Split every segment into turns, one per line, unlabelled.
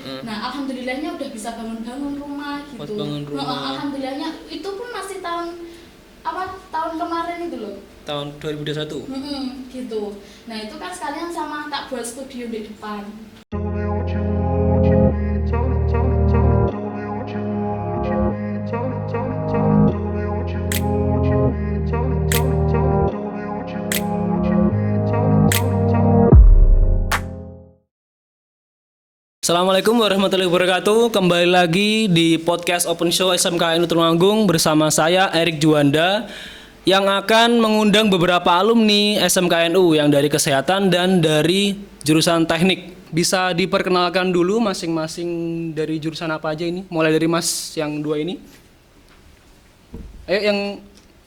Nah, alhamdulillahnya udah bisa bangun-bangun rumah gitu.
Bangun rumah.
Alhamdulillahnya itu pun masih tahun kemarin itu loh.
Tahun 2021.
Gitu. Nah, itu kan sekalian sama tak buat studio di depan.
Assalamualaikum warahmatullahi wabarakatuh. Kembali lagi di podcast Open Show SMKN Tulungagung bersama saya Erik Juanda yang akan mengundang beberapa alumni SMKNU yang dari kesehatan dan dari jurusan teknik. Bisa diperkenalkan dulu masing-masing dari jurusan apa aja ini? Mulai dari Mas yang dua ini. Ayo yang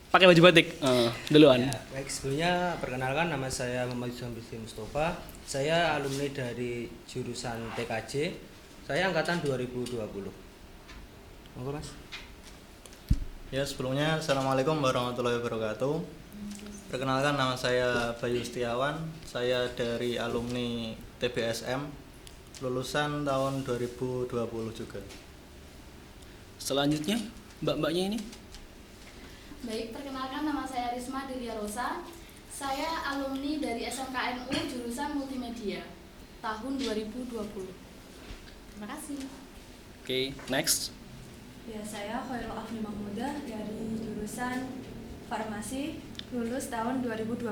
pakai baju batik duluan.
Ya, baik, sebelumnya perkenalkan nama saya Muhammad Yusuf Mustafa. Saya alumni dari jurusan TKJ. Saya angkatan 2020. Monggo, Mas.
Ya, sebelumnya Assalamualaikum warahmatullahi wabarakatuh. Perkenalkan nama saya Bayu Setiawan. Saya dari alumni TBSM, lulusan tahun 2020 juga.
Selanjutnya mbak-mbaknya ini.
Baik, perkenalkan nama saya Risma Diria Rosa. Saya alumni dari SMKNU jurusan Multimedia tahun 2020. Terima kasih.
Oke, next.
Ya, saya Khairul Afni Mahmudah dari jurusan Farmasi, lulus tahun 2020.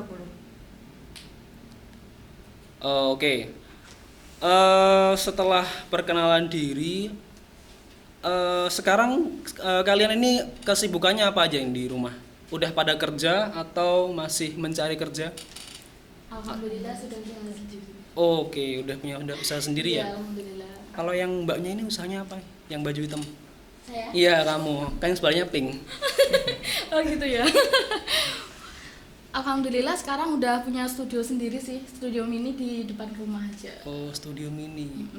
Oke. Setelah perkenalan diri, sekarang kalian ini kesibukannya apa aja yang di rumah? Udah pada kerja atau masih mencari kerja?
Alhamdulillah sudah bisa sendiri.
Oke, udah punya usaha sendiri ya?
Alhamdulillah.
Kalau yang mbaknya ini usahanya apa? Yang baju hitam?
Saya?
Iya, kamu. Kan yang sebelahnya pink.
Oh gitu ya. Alhamdulillah sekarang udah punya studio sendiri sih, studio mini di depan rumah aja.
Oh, studio mini.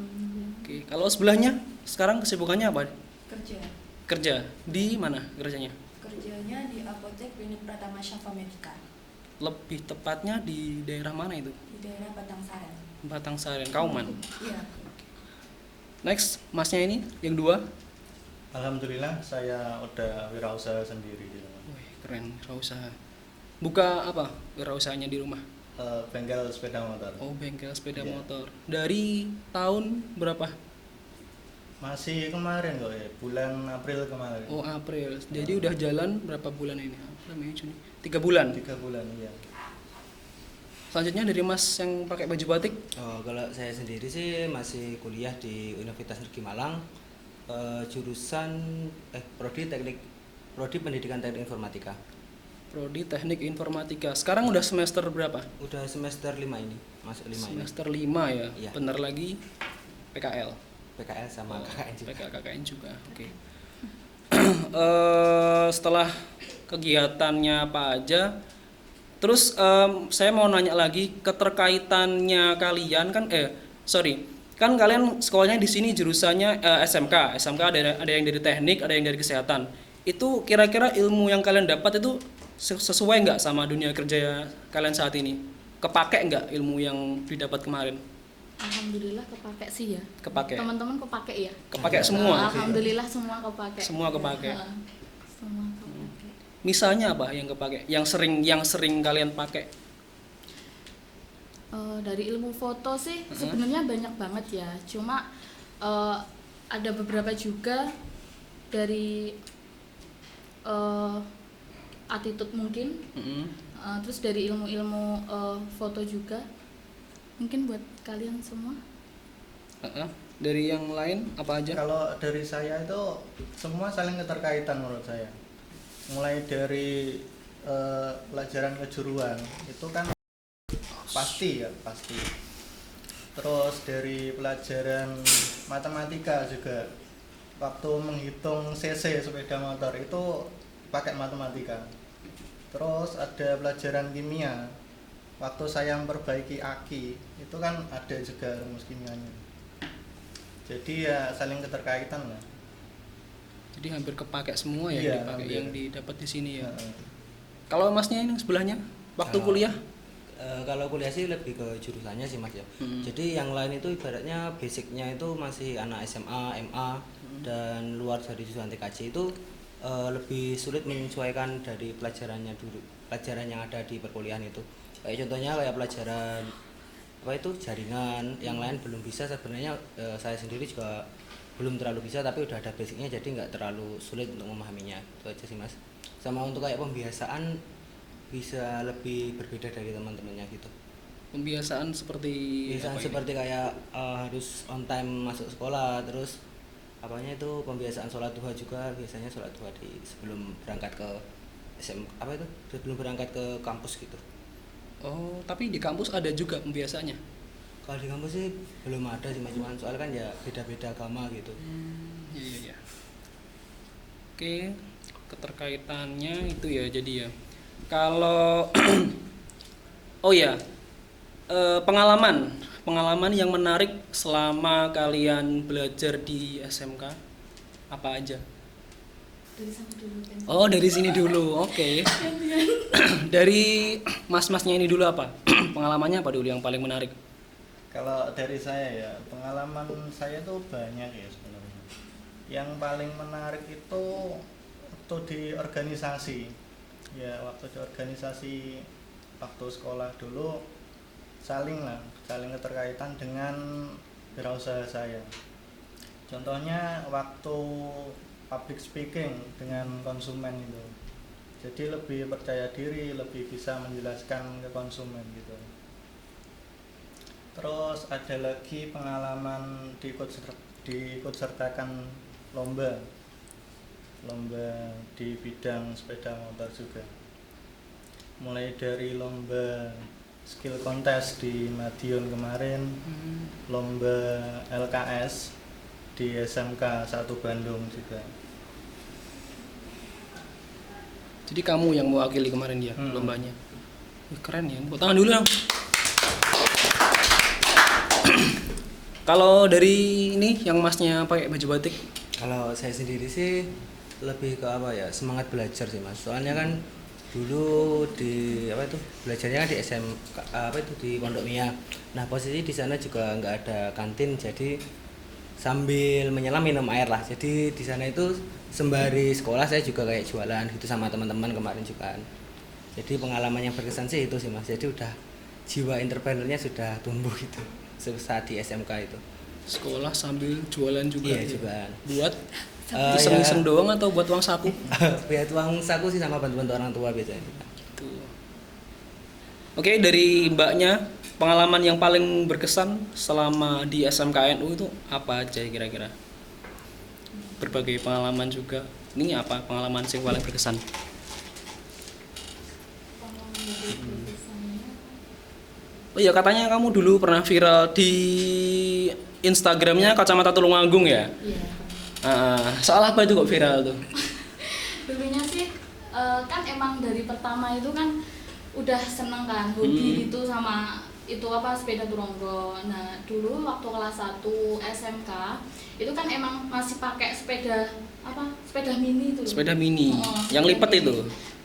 Oke, kalau sebelahnya sekarang kesibukannya apa?
Kerja.
Kerja. Di mana kerjanya?
Kerjanya di Apotek Klinik Pratama Syafa Medika
Lebih tepatnya di daerah mana itu?
di daerah Batangsaren.
Batangsaren, Kauman.
Iya.
Next, masnya ini yang dua.
Alhamdulillah saya udah wirausaha sendiri di rumah.
Wih, keren, wirausaha. Buka apa wirausahanya di rumah?
Bengkel sepeda motor.
Oh, bengkel sepeda
Iya.
motor. Dari tahun berapa?
Masih kemarin kok ya, bulan April kemarin.
Oh, April. Jadi udah jalan berapa bulan ini? April, Mei, Juni. 3 bulan.
3 bulan, iya.
Selanjutnya dari Mas yang pakai baju batik.
Oh, kalau saya sendiri sih masih kuliah di Universitas Negeri Malang, jurusan Prodi Pendidikan Teknik Informatika.
Prodi Teknik Informatika. Sekarang udah semester berapa?
Udah semester 5 ini, masuk 5 ini.
Semester 5 ya.
Iya.
Bentar lagi PKL.
PKL sama KKN juga.
KKN juga. Oke. Setelah kegiatannya apa aja, terus saya mau nanya lagi keterkaitannya kalian kan kan kalian sekolahnya di sini jurusannya SMK ada yang dari teknik, ada yang dari kesehatan. Itu kira-kira ilmu yang kalian dapat itu sesuai nggak sama dunia kerja kalian saat ini? Kepake nggak ilmu yang didapat kemarin?
Alhamdulillah kepake sih ya.
Kepake.
Teman-teman kepake ya.
Kepake semua.
Alhamdulillah semua kepake.
Semua kepake.
Semua kepake.
Misalnya apa yang kepake? Yang sering kalian pakai?
Dari ilmu foto sih sebenarnya banyak banget ya. Cuma ada beberapa juga dari attitude mungkin. Terus dari ilmu-ilmu foto juga. Mungkin buat kalian semua.
Dari yang lain apa aja?
Kalau dari saya itu semua saling keterkaitan menurut saya. Mulai dari pelajaran kejuruan itu kan pasti. Terus dari pelajaran matematika juga, waktu menghitung cc sepeda motor itu pakai matematika. Terus ada pelajaran kimia, waktu saya memperbaiki aki itu kan ada juga rumus kimianya. Jadi ya saling keterkaitan lah.
Jadi hampir kepake semua ya,
Iya,
yang
hampir.
didapat di sini ya.
Heeh.
Kalau masnya ini sebelahnya waktu kuliah
Kalau kuliah sih lebih ke jurusannya sih Mas ya. Jadi yang lain itu ibaratnya basicnya itu masih anak SMA, MA dan luar dari jurusan TKJ itu lebih sulit menyesuaikan dari pelajarannya dulu, pelajaran yang ada di perkuliahan itu. Kayak contohnya kayak pelajaran apa itu jaringan, yang lain belum bisa sebenarnya. Saya sendiri juga belum terlalu bisa, tapi udah ada basicnya jadi nggak terlalu sulit untuk memahaminya. Itu aja sih Mas. Sama untuk kayak pembiasaan bisa lebih berbeda dari teman-temannya gitu.
Pembiasaan seperti
Biasanya
apa
seperti kayak harus on time masuk sekolah, terus apanya itu pembiasaan sholat duha juga, biasanya sholat duha di sebelum berangkat ke apa itu sebelum berangkat ke kampus gitu.
Oh, tapi di kampus ada juga pembiasaannya.
Kalau di kampus sih belum ada sih Mas, cuman soalnya kan ya beda-beda agama gitu.
Iya. Oke, keterkaitannya itu ya jadi ya. Kalau oh ya, pengalaman yang menarik selama kalian belajar di SMK apa aja?
Dari sana dulu kan.
Oh, dari sini dulu. Oke. Dari mas-masnya ini dulu apa? Pengalamannya apa dulu yang paling menarik?
Kalau dari saya ya, pengalaman saya tuh banyak ya sebenarnya. Yang paling menarik itu waktu di organisasi. Ya waktu di organisasi waktu sekolah dulu saling keterkaitan dengan wirausaha saya. Contohnya waktu public speaking dengan konsumen itu. Jadi lebih percaya diri, lebih bisa menjelaskan ke konsumen gitu. Terus ada lagi pengalaman diikut sertakan lomba di bidang sepeda motor juga. Mulai dari lomba skill contest di Madiun kemarin, lomba LKS di SMK 1 Bandung juga.
Jadi kamu yang mewakili kemarin dia lombanya. Wih, keren ya. Tepuk tangan dulu dong. Kalau dari ini yang masnya pakai baju batik?
Kalau saya sendiri sih lebih ke apa ya, semangat belajar sih Mas. Soalnya kan dulu di apa itu belajarnya kan di apa itu di Pondok Mia. Nah posisi di sana juga nggak ada kantin, jadi sambil menyelam minum air lah. Jadi di sana itu sembari sekolah saya juga kayak jualan gitu sama teman-teman kemarin juga. Jadi pengalaman yang berkesan sih itu sih Mas. Jadi udah jiwa entrepreneurnya sudah tumbuh gitu saat di SMK itu.
Sekolah sambil jualan juga.
Iya
ya?
jualan.
Buat iseng-iseng doang atau buat uang saku?
Buat uang saku sih sama bantu-bantu orang tua biasanya.
Gitu. Oke, dari mbaknya pengalaman yang paling berkesan selama di SMKNU itu apa aja kira-kira? Berbagai pengalaman juga. Ini apa pengalaman yang paling berkesan? Oh iya, katanya kamu dulu pernah viral di Instagramnya Kacamata Tulungagung ya?
Iya.
Soal apa itu kok viral tuh?
Dulunya sih kan emang dari pertama itu kan udah seneng kan hobi itu sama itu apa sepeda turonggo. Nah dulu waktu kelas 1 SMK itu kan emang masih pakai sepeda mini itu.
Sepeda mini, yang lipat
mini.
itu?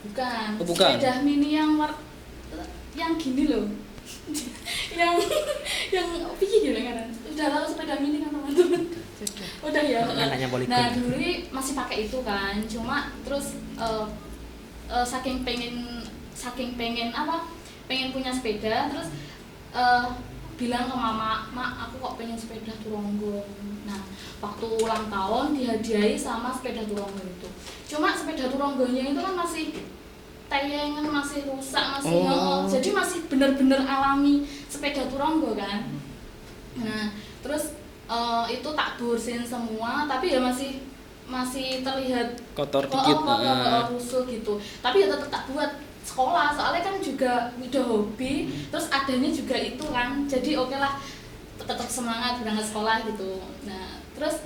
Bukan.
Oh, bukan.
Sepeda mini yang gini loh. yang piye gitu kan. Udah tahu sepeda mini kan teman-teman. Udah ya.
Anaknya Polygon.
Nah dulu masih pakai itu kan. Cuma terus saking pengen punya sepeda, terus bilang ke mama, "Mak, aku kok pengen sepeda turonggo." Nah, waktu ulang tahun dihadiahi sama sepeda turonggo itu. Cuma sepeda turonggonya itu kan masih tayangan, masih rusak, jadi masih bener-bener alami sepeda turonggo kan. Nah, terus itu tak bersihin semua, tapi ya masih terlihat
Kotor dikit.
rusuh gitu. Tapi ya tetap tak buat sekolah, soalnya kan juga udah hobi, terus adanya juga itu kan, jadi oke lah tetap semangat berangkat sekolah gitu. Nah terus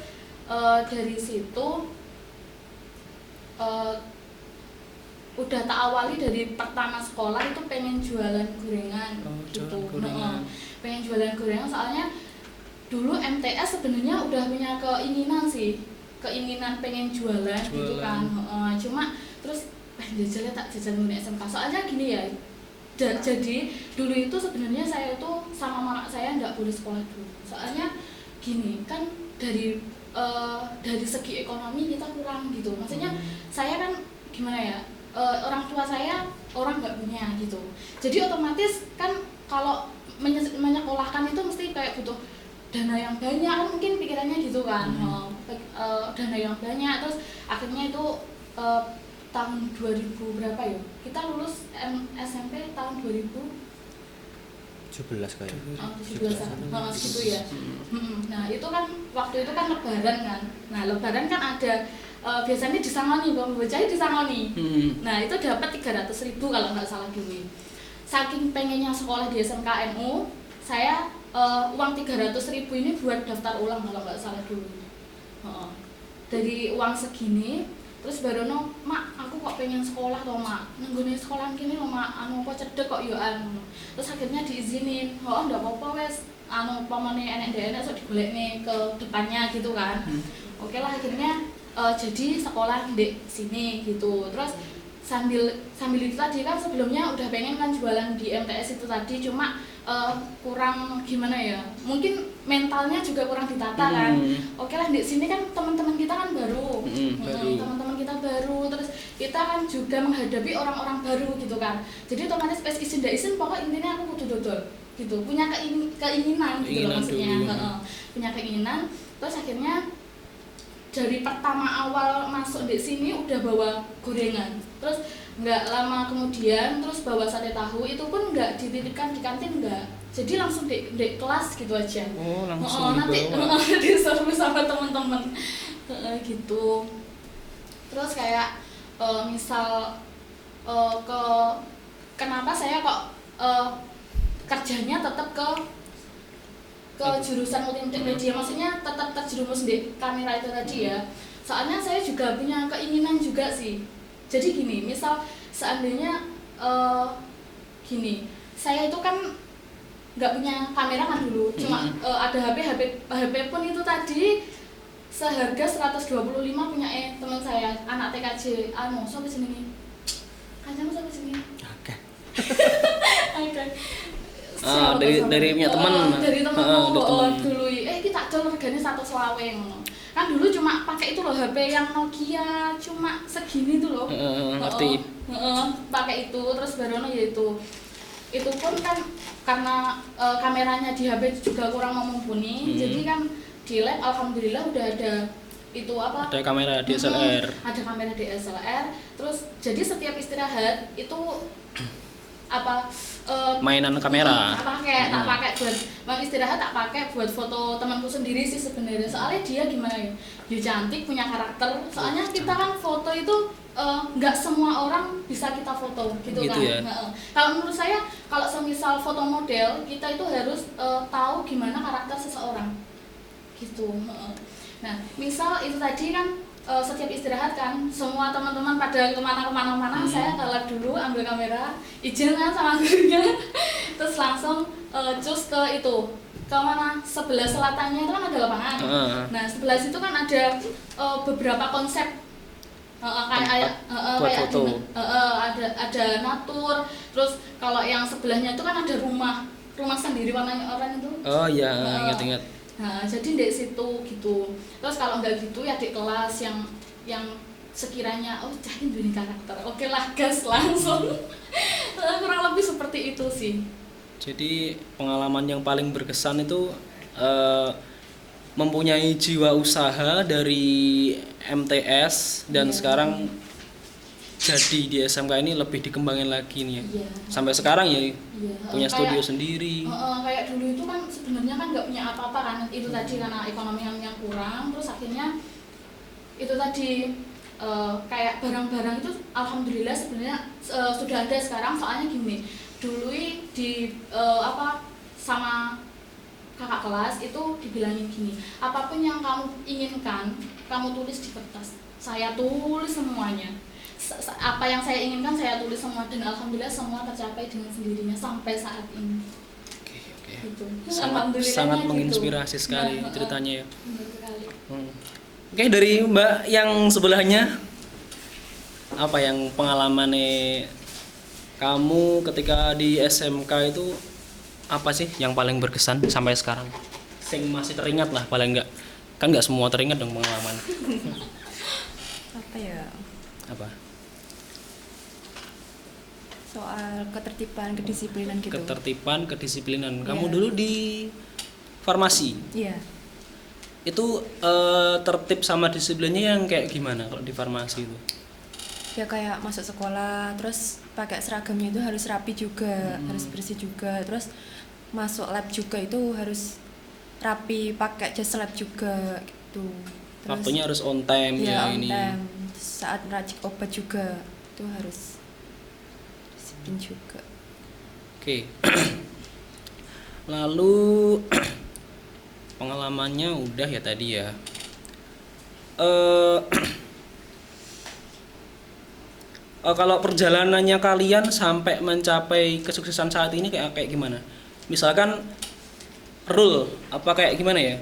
dari situ udah tak awali dari pertama sekolah itu pengen jualan gorengan gitu. Pengen jualan gorengan soalnya dulu MTS sebenarnya udah punya keinginan pengen jualan. Gitu kan. Cuma terus jajalnya tak jajal di SMK, soalnya gini ya, Jadi dulu itu sebenarnya saya itu sama mama saya nggak boleh sekolah dulu. Soalnya gini kan dari segi ekonomi kita kurang gitu. Maksudnya saya kan gimana ya, orang tua saya orang nggak punya gitu. Jadi otomatis kan kalau menyekolahkan itu mesti kayak butuh dana yang banyak kan, mungkin pikirannya gitu kan. Dana yang banyak, terus akhirnya itu tahun 2000 berapa ya, kita lulus SMP tahun
17 kayak
17-an gitu ya. Nah itu kan waktu itu kan lebaran kan. Nah lebaran kan ada biasanya disangoni, bocahnya disangoni. Nah itu dapat 300.000 kalau nggak salah dulu. Saking pengennya sekolah di SMKNU, saya uang 300.000 ini buat daftar ulang kalau nggak salah dulu. Dari uang segini, terus baru mak aku kok pengen sekolah toh mak, nenggone sekolahan kini loh mak, kok cedek kok yo terus akhirnya diizinin, nggak apa-apa wes, pamane enek-enek sok digolekne ke depannya gitu kan. Oke lah akhirnya jadi sekolah di sini gitu. Terus sambil itu tadi kan sebelumnya udah pengen kan jualan di MTS itu tadi, cuma kurang gimana ya, mungkin mentalnya juga kurang ditata kan. Oke lah di sini kan teman-teman kita kan baru, teman-teman kita baru, terus kita kan juga menghadapi orang-orang baru gitu kan. Jadi otomatis pas izin ndak izin pokok intinya aku kudu dodol gitu, punya keinginan gitu loh maksudnya. Punya keinginan. Terus akhirnya dari pertama awal masuk di sini udah bawa gorengan, terus nggak lama kemudian terus bawa sate tahu, itu pun nggak dititipkan di kantin, nggak, jadi langsung di kelas gitu aja.
Langsung
nanti disuruh sama teman-teman gitu. Terus kayak misal kenapa saya kok kerjanya tetap ke jurusan multimedia, maksudnya tetap terjerumus di kamera itu tadi ya. Soalnya saya juga punya keinginan juga sih. Jadi gini, misal seandainya gini, saya itu kan nggak punya kamera kan dulu, cuma ada HP pun itu tadi seharga 125 punya teman saya, anak TKJ, sampai sini kancamu sampai sini. Oke.
Dari punya teman.
Dari teman dulu. Kita jual regane 120 kan dulu cuma pakai itu loh, HP yang Nokia cuma segini tuh loh.
Ngerti.
Pakai itu, terus baru ya itu pun kan karena kameranya di HP juga kurang mumpuni. Jadi kan di lab alhamdulillah udah ada itu apa? Ada
kamera DSLR.
Ada kamera DSLR. Terus jadi setiap istirahat itu
mainan kamera.
Tak pakai buat istirahat, tak pakai buat foto temanku sendiri sih sebenarnya. Soalnya dia gimana ya? Dia cantik, punya karakter. Soalnya kita kan foto itu nggak semua orang bisa kita foto gitu kan.
Ya?
Kalau menurut saya, kalau semisal foto model, kita itu harus tahu gimana karakter seseorang. Gitu. Nah, misal itu tadi kan setiap istirahat kan semua teman-teman pada kemana-mana, saya kalah dulu ambil kamera, izin kan sama gurunya, terus langsung cus ke itu, ke mana, sebelah selatannya itu kan ada lapangan. Nah sebelah situ kan ada beberapa konsep kayak
foto.
Ada natur, terus kalau yang sebelahnya itu kan ada rumah sendiri warnanya oranye itu.
Oh iya, ingat.
Nah, jadi di situ gitu. Terus kalau nggak gitu ya di kelas yang sekiranya cahin dunia karakter. Oke lah, gas langsung. Kurang lebih seperti itu sih.
Jadi pengalaman yang paling berkesan itu mempunyai jiwa usaha dari MTS dan sekarang jadi di SMK ini lebih dikembangin lagi nih ya. Sampai sekarang ya punya studio sendiri.
Kayak dulu itu kan sebenarnya kan nggak punya apa-apa kan, itu tadi karena ekonomi yang kurang, terus akhirnya itu tadi kayak barang-barang itu alhamdulillah sebenarnya sudah ada sekarang. Soalnya gini, dulu di sama kakak kelas itu dibilangin gini, apapun yang kamu inginkan kamu tulis di kertas, saya tulis semuanya. Apa yang saya inginkan saya tulis semua, dan alhamdulillah semua tercapai dengan sendirinya sampai saat ini.
Oke.
Gitu.
Sangat menginspirasi
gitu.
sekali ceritanya ya.
Sekali.
Oke, dari Mbak yang sebelahnya apa yang pengalamannya kamu ketika di SMK itu apa sih yang paling berkesan sampai sekarang? Sing masih teringat lah paling enggak. Kan enggak semua teringat dong pengalaman.
Apa ya?
Apa?
Soal ketertiban, kedisiplinan gitu.
Ketertiban, kedisiplinan. Kamu
Iya.
dulu di farmasi.
Iya.
Itu tertib sama disiplinnya yang kayak gimana kalau di farmasi itu?
Ya kayak masuk sekolah, terus pakai seragamnya itu harus rapi juga, harus bersih juga. Terus masuk lab juga itu harus rapi, pakai jas lab juga gitu. Terus
Waktunya harus on time ya
on
ini.
time. Saat meracik obat juga itu harus disiplin juga.
Oke. Lalu pengalamannya udah ya tadi ya. Kalau perjalanannya kalian sampai mencapai kesuksesan saat ini kayak gimana? Misalkan rule apa kayak gimana ya?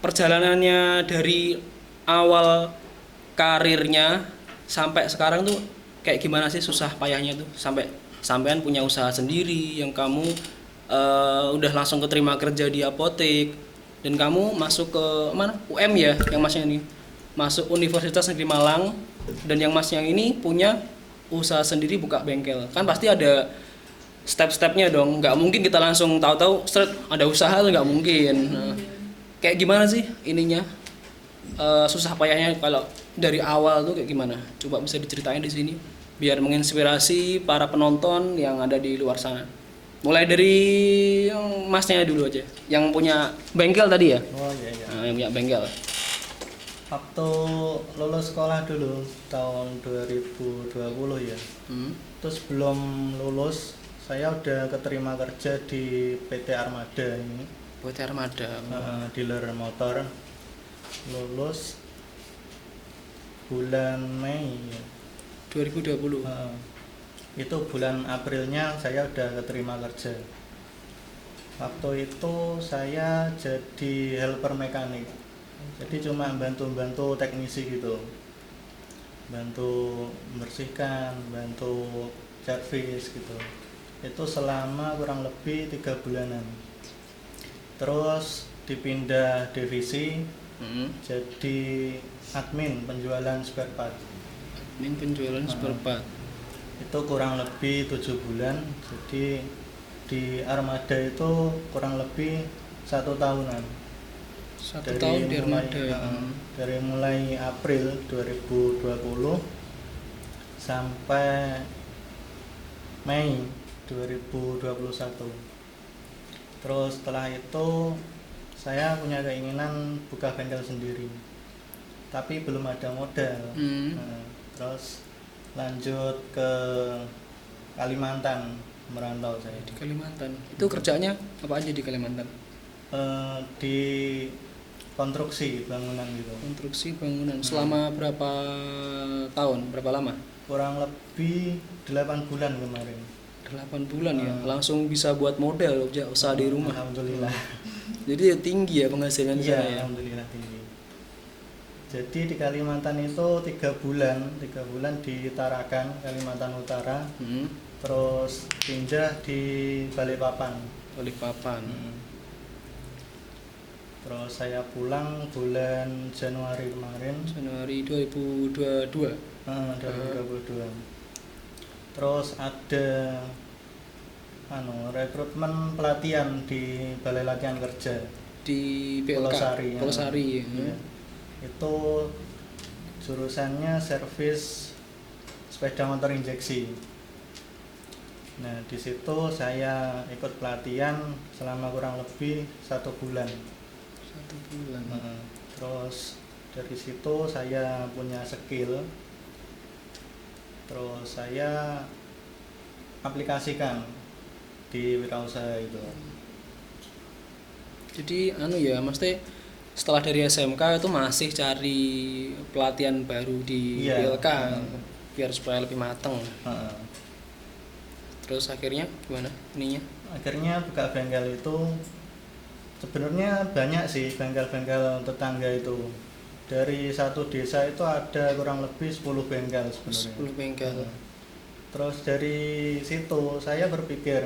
Perjalanannya dari awal karirnya sampai sekarang tuh kayak gimana sih susah payahnya tuh sampean punya usaha sendiri yang kamu udah langsung keterima kerja di apotek dan kamu masuk ke mana UM ya yang masnya ini masuk Universitas Negeri Malang dan yang masnya ini punya usaha sendiri buka bengkel kan pasti ada step-stepnya dong nggak mungkin kita langsung tahu-tahu seret ada usaha tuh nggak mungkin. Nah, kayak gimana sih ininya susah payahnya kalau dari awal tuh kayak gimana coba bisa diceritain di sini biar menginspirasi para penonton yang ada di luar sana. Mulai dari yang masnya dulu aja, yang punya bengkel tadi ya.
Oh iya iya.
Nah, yang punya bengkel.
Waktu lulus sekolah dulu tahun 2020 ya. Terus belum lulus saya udah keterima kerja di PT Armada ini.
Buat Armada.
Dealer motor. Lulus bulan Mei ya.
2020.
Itu bulan Aprilnya saya udah keterima kerja. Waktu itu saya jadi helper mekanik. Jadi cuma bantu-bantu teknisi gitu. Bantu membersihkan, bantu servis gitu. Itu selama kurang lebih 3 bulanan. Terus dipindah divisi jadi admin penjualan spare part.
Ini penjualan spare part.
Itu kurang lebih 7 bulan. Jadi di Armada itu kurang lebih 1 tahunan.
1 tahun di Armada.
Dari mulai April 2020 sampai Mei 2021. Terus setelah itu saya punya keinginan buka bengkel sendiri, tapi belum ada modal. Nah, terus lanjut ke Kalimantan, merantau saya.
Di Kalimantan. Itu kerjanya apa aja di Kalimantan?
Di konstruksi bangunan gitu.
Konstruksi bangunan. Selama berapa tahun? Berapa lama?
Kurang lebih 8 bulan kemarin.
8 bulan ya. Langsung bisa buat modal usaha di rumah.
Alhamdulillah.
Jadi tinggi ya penghasilan
Iya,
sana ya.
alhamdulillah tinggi. Jadi di Kalimantan itu 3 bulan di Tarakan, Kalimantan Utara. Terus pindah di Balikpapan.
Balikpapan.
Terus saya pulang bulan Januari kemarin.
Januari 2022.
2022. Terus ada rekrutmen pelatihan di Balai Latihan Kerja
Di BLK.
Polosari.
Polosari.
Ya. Itu jurusannya servis sepeda motor injeksi. Nah, di situ saya ikut pelatihan selama kurang lebih 1 bulan.
1 bulan.
Terus dari situ saya punya skill. Terus saya aplikasikan di wirausaha itu.
Jadi ya, mesti setelah dari SMK itu masih cari pelatihan baru di BLK biar supaya lebih mateng. Terus akhirnya gimana ininya?
Akhirnya buka bengkel itu sebenarnya banyak sih bengkel-bengkel tetangga itu. Dari satu desa itu ada kurang lebih 10 bengkel sebenarnya.
10 bengkel.
Terus dari situ saya berpikir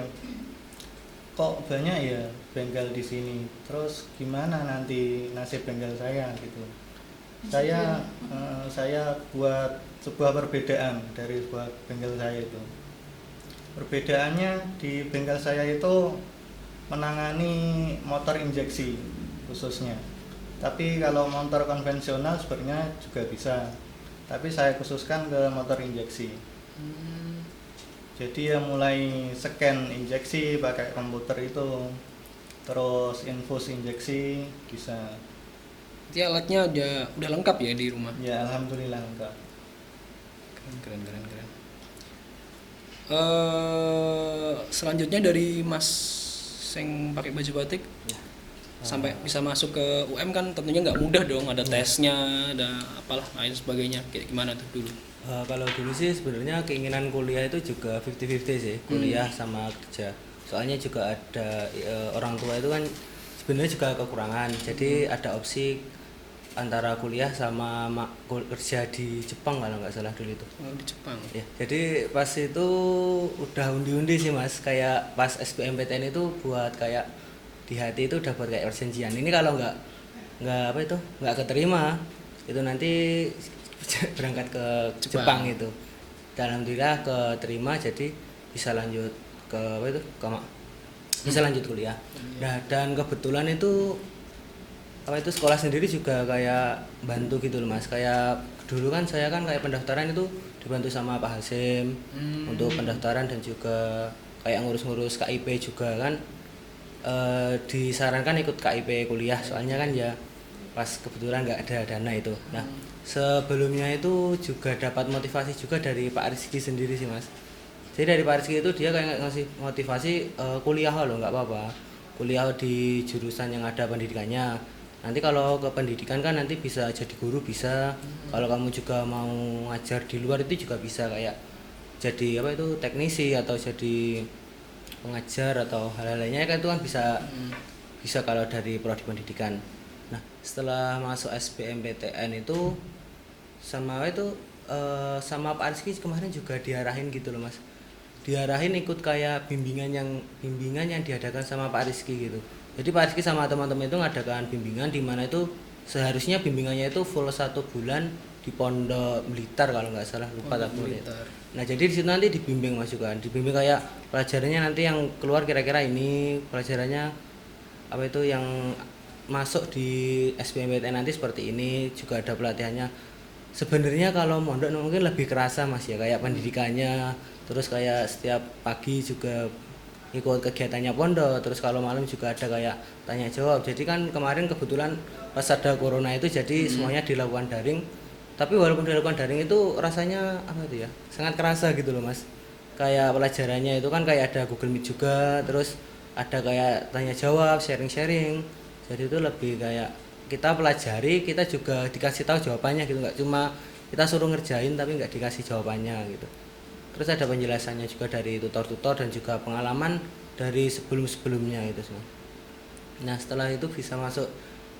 kok banyak ya bengkel di sini. Terus gimana nanti nasib bengkel saya gitu. Saya buat sebuah perbedaan dari sebuah bengkel saya itu. Perbedaannya di bengkel saya itu menangani motor injeksi khususnya. Tapi kalau motor konvensional sebenarnya juga bisa. Tapi saya khususkan ke motor injeksi. Jadi ya mulai scan injeksi pakai komputer itu, terus infus injeksi bisa.
Jadi alatnya udah lengkap ya di rumah.
Ya alhamdulillah enggak.
Keren. Selanjutnya dari Mas yang pakai baju batik sampai bisa masuk ke UM kan tentunya nggak mudah dong, ada tesnya, ada apalah lain sebagainya. Kayak gimana tuh dulu?
Kalau dulu sih sebenarnya keinginan kuliah itu juga 50-50 sih, kuliah sama kerja. Soalnya juga ada orang tua itu kan sebenarnya juga kekurangan. Jadi ada opsi antara kuliah sama kerja di Jepang kalau nggak salah dulu itu.
Oh, di Jepang.
Ya, jadi pas itu udah undi-undi sih Mas, kayak pas SBMPTN itu buat kayak di hati itu udah buat kayak perjanjian. Ini kalau nggak keterima itu nanti berangkat ke Jepang itu. Dan alhamdulillah keterima, jadi bisa lanjut bisa lanjut kuliah. Nah, dan kebetulan itu sekolah sendiri juga kayak bantu gitu loh Mas. Kayak dulu kan saya kan kayak pendaftaran itu dibantu sama Pak Hasim untuk pendaftaran, dan juga kayak ngurus-ngurus KIP juga kan. Disarankan ikut KIP kuliah, soalnya kan ya pas kebetulan nggak ada dana itu. Nah, sebelumnya itu juga dapat motivasi juga dari Pak Rizky sendiri sih Mas. Jadi dari Pak Rizky itu dia kayak ngasih motivasi, kuliah loh, nggak apa-apa, kuliah di jurusan yang ada pendidikannya. Nanti kalau ke pendidikan kan nanti bisa jadi guru, bisa. Kalau kamu juga mau ngajar di luar itu juga bisa, kayak jadi teknisi atau jadi pengajar atau hal-hal lainnya kan, itu kan bisa kalau dari prodi pendidikan. Nah, setelah masuk SBMPTN itu sama Pak Rizky kemarin juga diarahin gitu loh Mas. Diarahin ikut kayak bimbingan yang diadakan sama Pak Rizky gitu. Jadi Pak Rizky sama teman-teman itu ngadakan bimbingan, di mana itu seharusnya bimbingannya itu full 1 bulan di Pondok Blitar kalau nggak salah, lupa aku. Nah, jadi di situ nanti dibimbing Mas juga. Dibimbing kayak pelajarannya nanti yang keluar kira-kira ini, pelajarannya yang masuk di SBMPTN nanti seperti ini, juga ada pelatihannya. Sebenarnya kalau mondok mungkin lebih kerasa Mas ya, kayak pendidikannya, terus kayak setiap pagi juga ikut kegiatannya pondok, terus kalau malam juga ada kayak tanya jawab. Jadi kan kemarin kebetulan pas ada corona itu jadi semuanya dilakukan daring. Tapi walaupun dilakukan daring itu rasanya sangat kerasa gitu loh Mas. Kayak pelajarannya itu kan kayak ada Google Meet juga, terus ada kayak tanya jawab, sharing-sharing. Jadi itu lebih kayak kita pelajari, kita juga dikasih tahu jawabannya gitu, nggak cuma kita suruh ngerjain tapi nggak dikasih jawabannya gitu. Terus ada penjelasannya juga dari tutor-tutor dan juga pengalaman dari sebelum-sebelumnya itu semua. Nah, setelah itu bisa masuk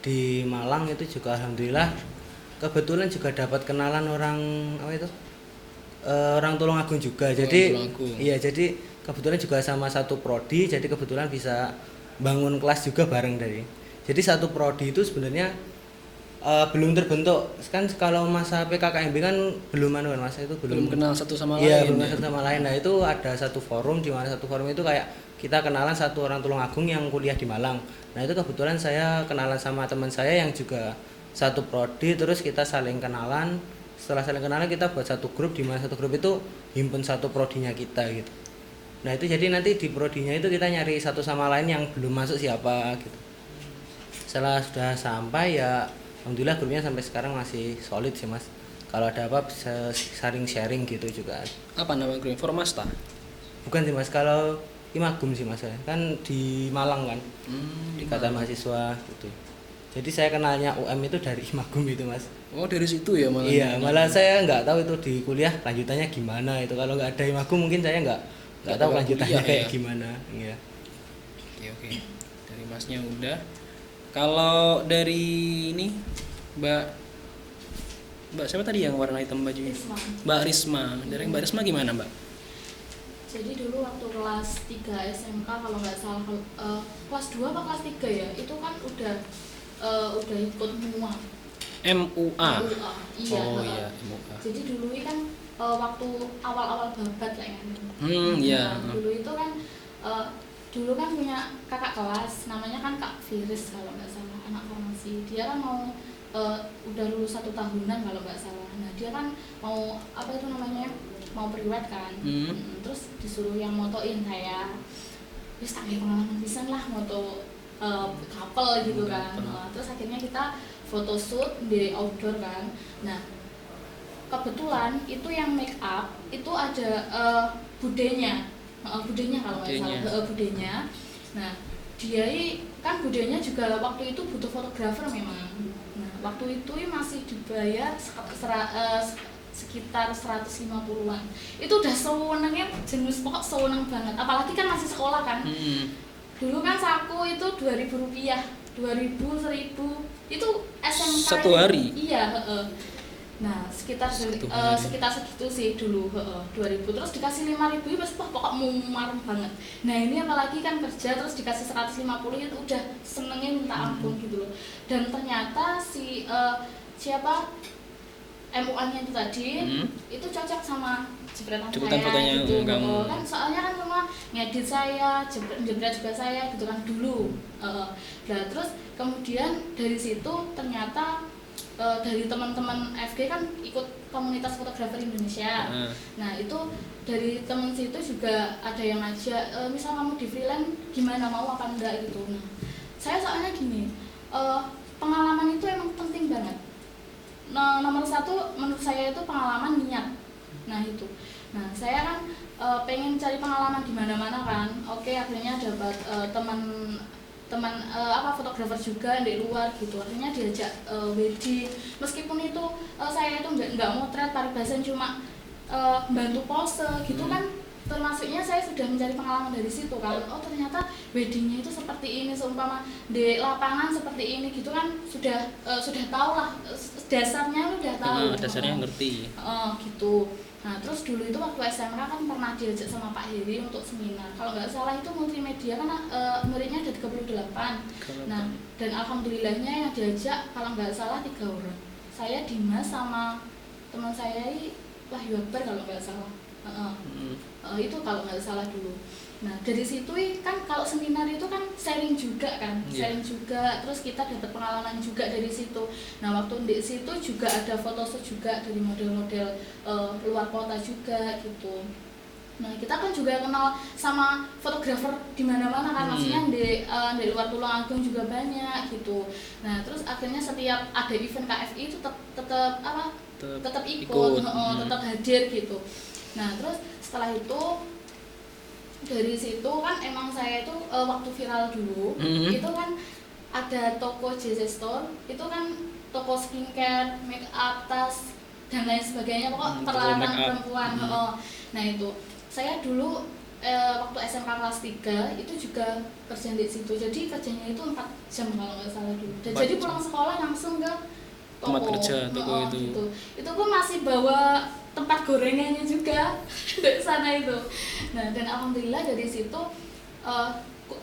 di Malang itu juga alhamdulillah kebetulan juga dapat kenalan orang orang Tulungagung juga. Jadi iya, jadi kebetulan juga sama satu prodi, jadi kebetulan bisa bangun kelas juga bareng dari. Jadi satu prodi itu sebenarnya belum terbentuk kan, kalau masa PKKMB kan belum Mas, itu belum
kenal satu sama
iya,
lain.
Belum satu sama lain. Nah, itu ada satu forum, di mana satu forum itu kayak kita kenalan satu orang Tulungagung yang kuliah di Malang. Nah, itu kebetulan saya kenalan sama teman saya yang juga satu prodi, terus kita saling kenalan. Setelah saling kenalan kita buat satu grup, di mana satu grup itu himpun satu prodinya kita gitu. Nah, itu jadi nanti di prodinya itu kita nyari satu sama lain yang belum masuk siapa gitu. Setelah sudah sampai ya alhamdulillah grupnya sampai sekarang masih solid sih Mas. Kalau ada apa bisa saling sharing gitu juga.
Apa nama grupnya? Formasta?
Bukan sih Mas, kalau Imagum sih Mas, kan di Malang kan, di Ikatan Mahasiswa gitu. Jadi saya kenalnya UM itu dari Imagum itu Mas.
Oh, dari situ ya malah.
Iya, malah saya nggak tahu itu di kuliah lanjutannya gimana itu. Kalau nggak ada Imagum mungkin saya nggak tahu lanjutannya kayak gimana. Iya.
Oke. Dari Masnya udah. Kalau dari ini Mbak siapa tadi yang warna hitam bajunya?
Risma.
Mbak Risma. Dari Mbak Risma gimana Mbak?
Jadi dulu waktu kelas 3 SMK kalau nggak salah kelas 2 apa kelas 3 ya, itu kan udah ikut MUA.
MUA.
Iya.
Oh iya, MUA.
Jadi dulu kan waktu awal-awal babat lah ya.
Iya.
Nah, dulu itu kan dulu kan punya kakak kelas namanya kan Kak Firis kalau nggak salah, anak farmasi. Dia kan mau udah lulus 1 tahunan kalau nggak salah. Nah dia kan mau apa itu namanya, mau priwet kan. Terus disuruh yang motoin saya. Terus tak pengalaman pisan lah moto couple gitu kan. Terus akhirnya kita photoshoot di outdoor kan. Nah kebetulan itu yang make up itu ada budenya kalau nggak salah, budenya. Nah dia kan budenya juga waktu itu butuh fotografer memang. Nah waktu itu masih dibayar sekitar 150-an. Itu udah sewenangnya, jenis pokok sewenang banget. Apalagi kan masih sekolah kan. Dulu kan saku itu 2.000 rupiah, 2.000, 1.000 itu SMK.
Satu hari?
Iya. Nah sekitar segitu sih dulu, 2.000. Terus dikasih 5.000 pas pokok mumar banget. Nah ini apalagi kan kerja terus dikasih 150 itu udah senengnya minta ampun gitu loh. Dan ternyata si siapa MUA-nya itu tadi itu cocok sama jepretan saya gitu. Kan soalnya kan semua ngedit saya, jebret juga saya gitu kan dulu. Nah terus kemudian dari situ ternyata dari teman-teman FG kan ikut komunitas fotografer Indonesia. Nah itu dari teman situ juga ada yang ngajak, misal kamu di freelance gimana, mau apa enggak gitu. Nah saya soalnya gini, pengalaman itu emang penting banget. Nah, nomor 1 menurut saya itu pengalaman niat. Nah itu. Nah saya kan pengen cari pengalaman di mana-mana kan. Oke akhirnya dapat teman fotografer juga di luar gitu. Akhirnya diajak wedding. Meskipun itu saya itu nggak motret paribasan, cuma bantu pose gitu kan. Termasuknya saya sudah mencari pengalaman dari situ kan. Oh ternyata weddingnya itu seperti ini, seumpama di lapangan seperti ini gitu kan, sudah tahu lah dasarnya, udah tahu.
Dasarnya ngerti.
Gitu. Nah terus dulu itu waktu SMK kan pernah diajak sama Pak Heri untuk seminar. Kalau nggak salah itu multimedia kan muridnya ada 38. Nah dan alhamdulillahnya yang diajak kalau nggak salah 3 orang. Saya, Dimas, sama teman saya Wahyu Akbar kalau nggak salah. Itu kalau nggak salah dulu. Nah dari situ kan kalau seminar itu kan sharing juga kan, sharing juga, terus kita dapat pengalaman juga dari situ. Nah waktu di situ juga ada photoshoot juga dari model-model luar kota juga gitu. Nah kita kan juga kenal sama fotografer di mana-mana kan, maksudnya di luar Tulungagung juga banyak gitu. Nah terus akhirnya setiap ada event KFI itu tetap ikut, tetap hadir gitu. Nah terus setelah itu dari situ kan emang saya itu waktu viral dulu itu kan ada toko JC Store, itu kan toko skincare, make up, tas dan lain sebagainya, pokok peralatan perempuan. Nah itu saya dulu waktu SMK kelas 3 itu juga kerja di situ. Jadi kerjanya itu 4 jam kalau nggak salah dulu. Dan jadi pulang sekolah langsung ke
tempat kerja toko itu.
Gitu. Itu pun masih bawa tempat gorengannya juga dari sana itu. Nah dan alhamdulillah dari situ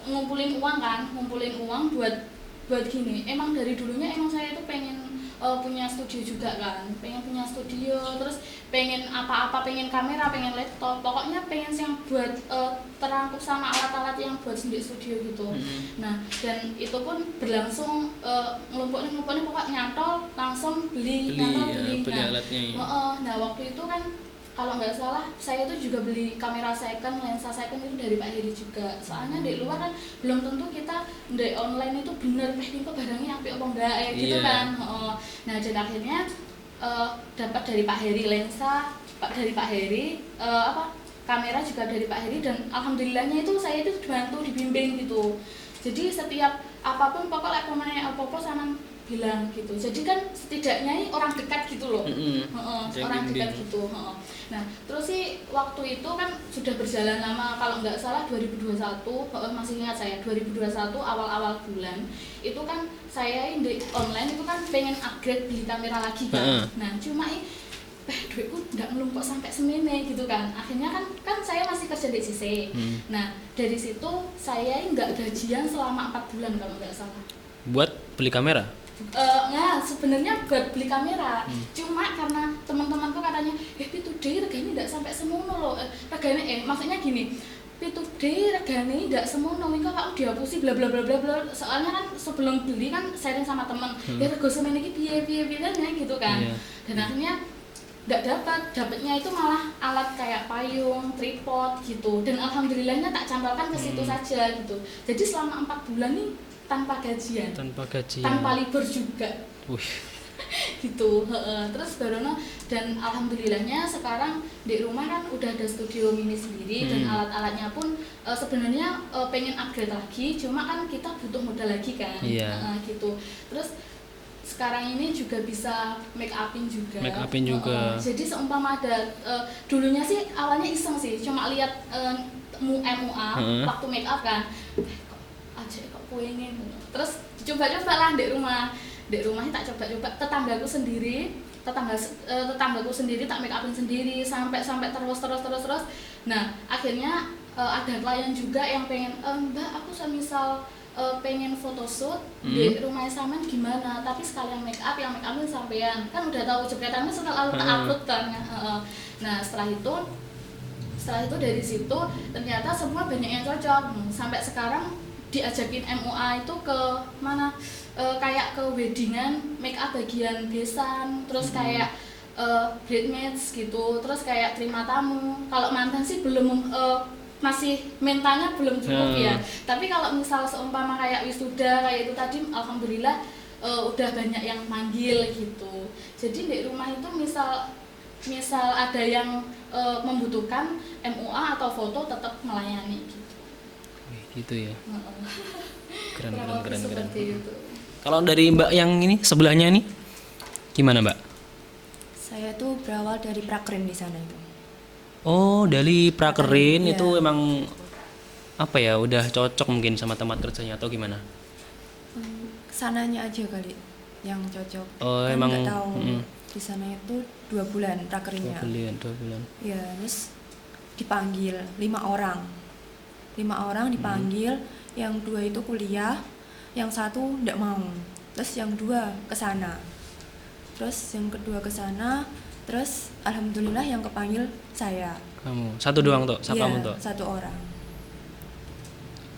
ngumpulin uang buat gini. Emang dari dulunya emang saya itu pengen punya studio juga kan, pengen punya studio, terus pengen apa-apa, pengen kamera, pengen laptop, pokoknya pengen yang buat terangkup sama alat-alat yang buat sendiri studio gitu. Nah dan itu pun berlangsung ngelompoknya pokoknya nyantol langsung beli
alatnya.
Nah waktu itu kan kalau nggak salah saya itu juga beli kamera second, lensa second itu dari Pak Heri juga. Soalnya di luar kan belum tentu kita di online itu bener kok barangnya apik apa enggak gitu kan. Nah dan akhirnya dapat dari Pak Heri lensa, dari Pak Heri kamera juga dari Pak Heri, dan alhamdulillahnya itu saya itu dibantu, dibimbing gitu. Jadi setiap apapun pokoknya apa-apa sama bilang gitu. Jadi kan setidaknya ini orang dekat gitu loh. Orang dekat gitu. Nah, terus sih waktu itu kan sudah berjalan lama, kalau nggak salah 2021, masih ingat saya 2021 awal-awal bulan itu kan saya di online itu kan pengen upgrade beli kamera lagi kan. Nah, cuma duitku nggak ngelumpuk sampai semene gitu kan. Akhirnya kan saya masih kerja di CC. Nah dari situ saya nggak gajian selama 4 bulan kalau nggak salah.
Buat beli kamera?
Nah sebenarnya buat beli kamera, cuma karena teman-temanku katanya P2D regane nggak sampai semono loh, regane maksudnya gini, P2D regane nggak semono, minggu kamu dihapusi bla bla bla bla bla. Soalnya kan sebelum beli kan sharing sama temen, ya rego semene iki piye gitu kan. Dan akhirnya nggak dapatnya itu malah alat kayak payung, tripod gitu. Dan alhamdulillahnya tak cantolkan ke situ saja gitu. Jadi selama 4 bulan nih tanpa gajian, tanpa libur juga. Gitu. Terus barono dan alhamdulillahnya sekarang di rumah kan udah ada studio mini sendiri dan alat-alatnya pun sebenarnya pengen upgrade lagi, cuma kan kita butuh modal lagi kan. Gitu. Terus sekarang ini juga bisa make upin juga. Jadi seumpama ada dulunya sih awalnya iseng sih, cuma lihat MUA waktu make up kan. Kok pengen. Terus coba-coba lah di rumahnya tak coba-coba, tetanggaku sendiri tak make upin sendiri sampai terus. Nah akhirnya ada klien juga yang pengen mbak aku semisal pengen photoshoot di rumahnya Saman gimana, tapi sekalian make up yang make upin sampean kan udah tahu jepretannya selalu tak upload kan. Nah setelah itu dari situ ternyata semua banyak yang cocok. Sampai sekarang diajakin MUA itu ke mana, kayak ke weddingan make up bagian besan, terus kayak bridesmaids gitu, terus kayak terima tamu. Kalau mantan sih belum masih mentalnya belum cukup ya. Tapi kalau misal seumpama kayak wisuda kayak itu tadi alhamdulillah udah banyak yang manggil gitu. Jadi di rumah itu misal ada yang membutuhkan MUA atau foto tetap melayani gitu.
Gitu ya. Keren.
Itu.
Kalau dari Mbak yang ini sebelahnya nih gimana Mbak?
Saya tuh berawal dari prakerin di sana itu.
Oh, dari prakerin
Iya.
itu emang apa ya, udah cocok mungkin sama tempat kerjanya atau gimana?
Sananya aja kali yang cocok.
Oh,
Kan
emang
nggak tahu. Di sana itu 2 bulan prakerinnya.
2 bulan.
Ya, terus dipanggil 5 orang. 5 orang dipanggil, yang 2 itu kuliah, yang 1 enggak mau. Terus yang 2 ke sana. Terus yang kedua ke sana, terus alhamdulillah yang kepanggil saya.
Kamu satu doang toh, siapa kamu toh?
1 orang.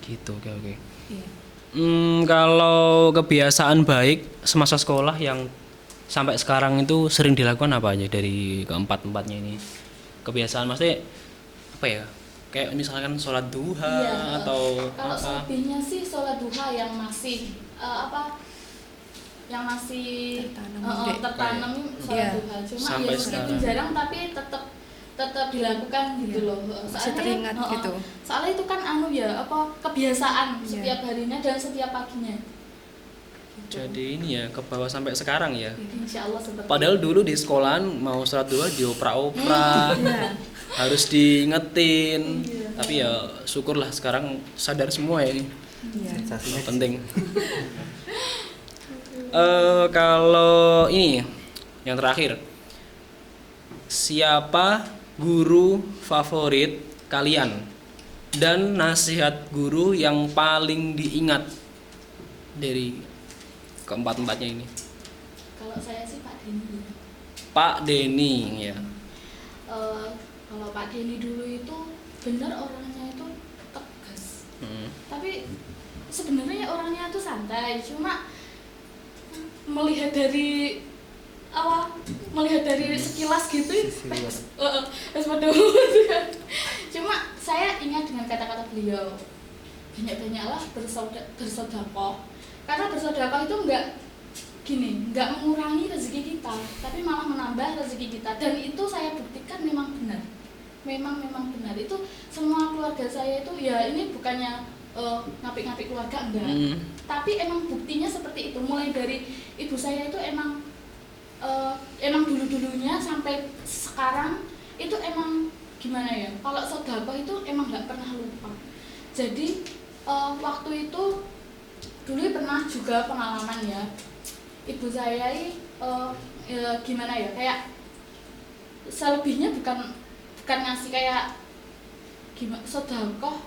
Gitu, oke.
Iya.
Kalau kebiasaan baik semasa sekolah yang sampai sekarang itu sering dilakukan apa aja dari keempat-empatnya ini? Kebiasaan maksudnya apa ya? Kayak misalkan sholat duha atau
kalau
apa?
selebihnya sih sholat duha yang masih tertanam sholat duha. Cuma
Sampai
ya meskipun
sekarang.
jarang tapi tetap dilakukan gitu loh.
Masih teringat gitu.
Soalnya itu kan kebiasaan setiap harinya dan setiap paginya.
Jadi ini ya ke bawah sampai sekarang ya.
Insya Allah seperti
Padahal dulu di sekolahan mau sholat duha dioprak-oprak, harus diingetin. Tapi ya syukurlah sekarang sadar semua ya ini.
Sensasinya
Penting. Kalau ini yang terakhir, siapa guru favorit kalian dan nasihat guru yang paling diingat dari keempat-empatnya ini?
Kalau saya sih Pak Denny.
Pak Denny ya.
Kalau Pak Denny dulu itu benar orangnya itu tegas. Tapi sebenarnya orangnya itu santai, cuma melihat dari sekilas gitu cuma saya ingat dengan kata-kata beliau, banyak-banyaklah bersedekah, karena bersedekah itu enggak mengurangi rezeki kita, tapi malah menambah rezeki kita. Dan itu saya buktikan memang benar. Memang benar. Itu semua keluarga saya itu ya, ini bukannya ngapik-ngapik keluarga enggak. Tapi emang buktinya seperti itu. Mulai dari ibu saya itu emang dulu-dulunya sampai sekarang itu emang gimana ya? Kalau sedekah itu emang enggak pernah lupa. Jadi waktu itu dulu pernah juga pengalaman ya. Ibu saya gimana ya, kayak selebihnya bukan ngasih kayak gimana, sedekah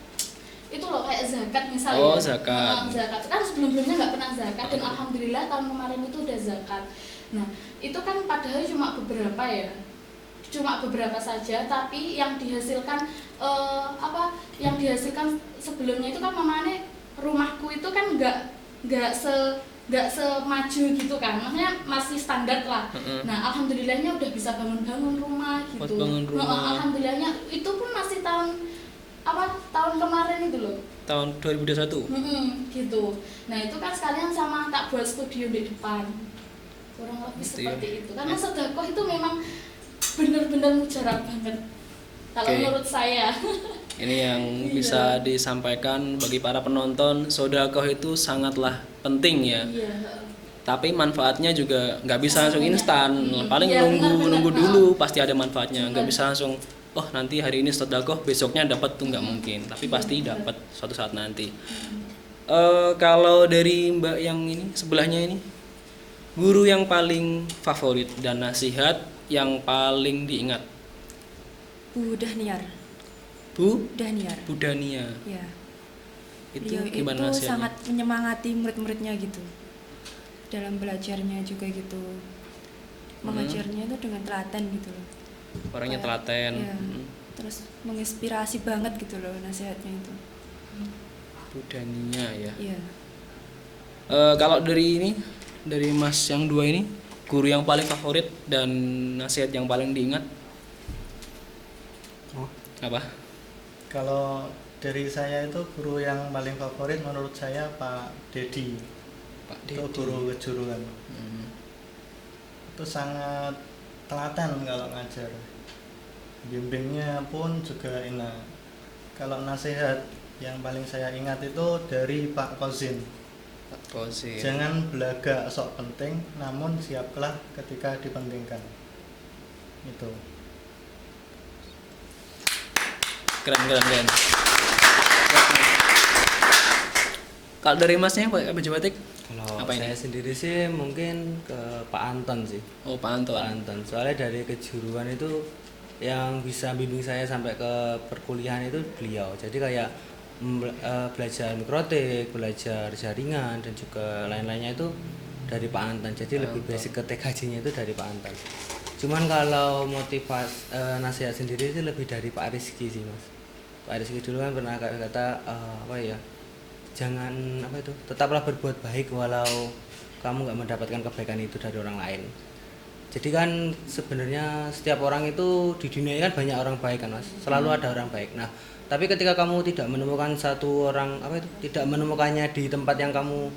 itu loh, kayak zakat misalnya.
Oh, zakat.
Zakat kan sebelumnya nggak pernah zakat, dan alhamdulillah tahun kemarin itu udah zakat. Nah itu kan padahal cuma beberapa ya, cuma beberapa saja, tapi yang dihasilkan yang dihasilkan sebelumnya itu kan mamane rumahku itu kan nggak semaju gitu kan, maksudnya masih standar lah. Nah alhamdulillahnya udah bisa bangun rumah gitu.
Bangun rumah.
Nah, alhamdulillahnya itu pun masih tahun kemarin itu loh,
Tahun 2021.
gitu. Nah itu kan sekalian sama tak buat studio di depan, kurang lebih
Gitu
seperti
ya.
itu. Karena sedekah itu memang benar-benar mujarab banget kalau
Oke.
menurut saya.
Ini yang bisa disampaikan bagi para penonton, sedekah itu sangatlah penting ya.
Iya.
Tapi manfaatnya juga nggak bisa langsung instan. Paling
Iya,
nunggu
benar.
dulu pasti ada manfaatnya. Nggak bisa langsung, oh nanti hari ini sedekah, besoknya dapat tuh nggak mungkin. Tapi pasti dapat suatu saat nanti. Kalau dari Mbak yang ini sebelahnya ini, guru yang paling favorit dan nasihat yang paling diingat,
Bu Dahniar.
Bu
Dahniar.
Budania.
Ya.
Itu
Beliau
gimana
itu
nasihatnya?
sangat menyemangati murid-muridnya gitu. Dalam belajarnya juga gitu. Mengajarnya itu dengan telaten gitu loh.
Orangnya
Kayak,
telaten.
ya, terus menginspirasi banget gitu loh nasihatnya itu.
Budania ya.
Iya.
Kalau dari ini, dari Mas yang dua ini, guru yang paling favorit dan nasihat yang paling diingat
Oh,
apa?
kalau dari saya itu guru yang paling favorit menurut saya Pak Dedi.
Pak
Itu
Dedi.
guru kejuruan.
Hmm.
Itu sangat telaten kalau ngajar. Bimbingnya pun juga enak. Kalau nasihat yang paling saya ingat itu dari Pak Kozin.
Pak Kozin.
Jangan belaga sok penting, namun siaplah ketika dipentingkan. Itu.
Keren. Kalau dari Masnya Pak Baju Batik?
Kalau
Apa ini?
saya sendiri sih mungkin ke Pak Anton sih.
Oh, Pak Anton.
Pak Anton. Soalnya dari kejuruan itu yang bisa bimbing saya sampai ke perkuliahan itu beliau. Jadi kayak belajar mikrotik, belajar jaringan dan juga lain-lainnya itu dari Pak Anton. Jadi lebih basic ke TKJ-nya itu dari Pak Anton. Cuman kalau motivasi nasihat sendiri itu lebih dari Pak Rizky sih Mas. Pak Rizky dulu kan pernah kata jangan tetaplah berbuat baik walau kamu nggak mendapatkan kebaikan itu dari orang lain. Jadi kan sebenarnya setiap orang itu di dunia ini kan banyak orang baik kan Mas, selalu ada orang baik. Nah tapi ketika kamu tidak menemukan satu orang tidak menemukannya di tempat yang kamu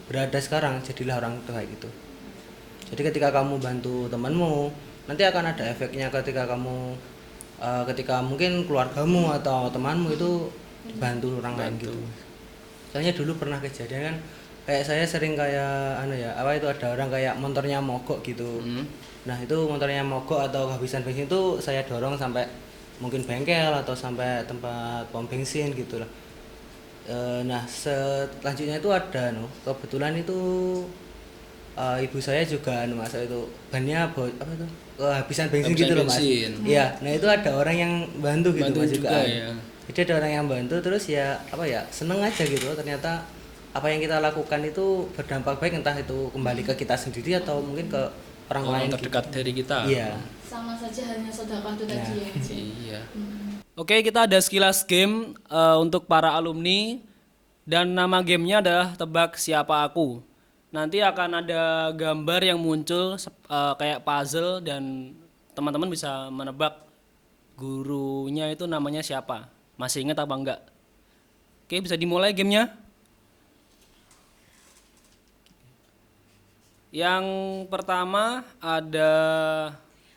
berada sekarang, jadilah orang baik itu. Jadi ketika kamu bantu temanmu, nanti akan ada efeknya ketika kamu ketika mungkin keluargamu atau temanmu itu bantu orang lain gitu. Soalnya dulu pernah kejadian kan, kayak saya sering kayak ada orang kayak motornya mogok gitu. Nah itu motornya mogok atau kehabisan bensin itu saya dorong sampai mungkin bengkel atau sampai tempat pom bensin gitu lah. Nah selanjutnya itu ada kebetulan itu ibu saya juga masa itu bannya kehabisan bensin gitu loh Mas. Iya, nah itu ada orang yang bantu gitu Mas juga.
Ya.
Jadi ada orang yang bantu terus seneng aja gitu ternyata apa yang kita lakukan itu berdampak baik, entah itu kembali ke kita sendiri atau mungkin ke orang lain
terdekat
gitu.
dari kita.
Iya.
Sama saja hanya sedekah itu tadi ya.
Iya. Oke, kita ada sekilas game untuk para alumni dan nama gamenya adalah tebak siapa aku. Nanti akan ada gambar yang muncul kayak puzzle dan teman-teman bisa menebak gurunya itu namanya siapa. Masih ingat apa enggak? Oke, bisa dimulai gamenya. Yang pertama ada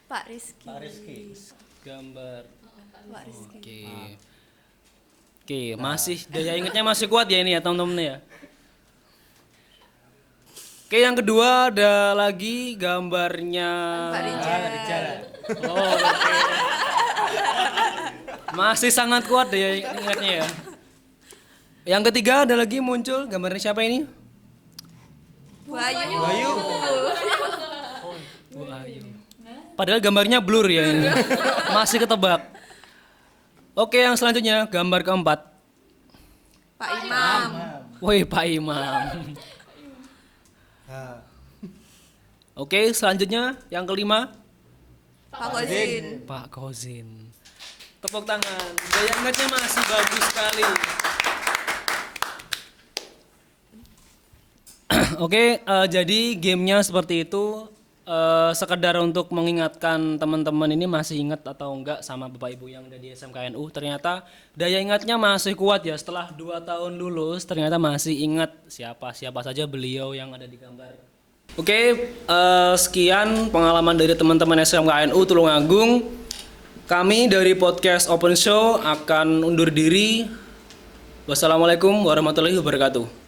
Pak Rizky.
Pak Rizky.
gambar.
Pak Rizky.
Oke, masih daya ingatnya masih kuat ya ini ya teman-teman ya. Oke, yang kedua ada lagi gambarnya.
Pak Rijal.
Oh, oke. Masih sangat kuat daya ingatnya ya. Yang ketiga ada lagi muncul gambarnya siapa ini?
Bu Ayu.
Bu Ayu. Padahal gambarnya blur ya ini. Masih ketebak. Oke, yang selanjutnya gambar keempat.
Pak Imam.
Woi, Pak Imam.
Nah,
Oke, selanjutnya yang kelima.
Pak Kozin.
Pak Kozin. Tepuk tangan. Daya ingatnya masih bagus sekali. Oke, jadi gamenya seperti itu. Sekedar untuk mengingatkan teman-teman ini masih ingat atau enggak sama Bapak Ibu yang ada di SMKNU. Ternyata daya ingatnya masih kuat ya. Setelah 2 tahun lulus ternyata masih ingat siapa saja beliau yang ada di gambar. Oke, sekian pengalaman dari teman-teman SMKNU Tulungagung. Kami dari podcast Open Show akan undur diri. Wassalamualaikum warahmatullahi wabarakatuh.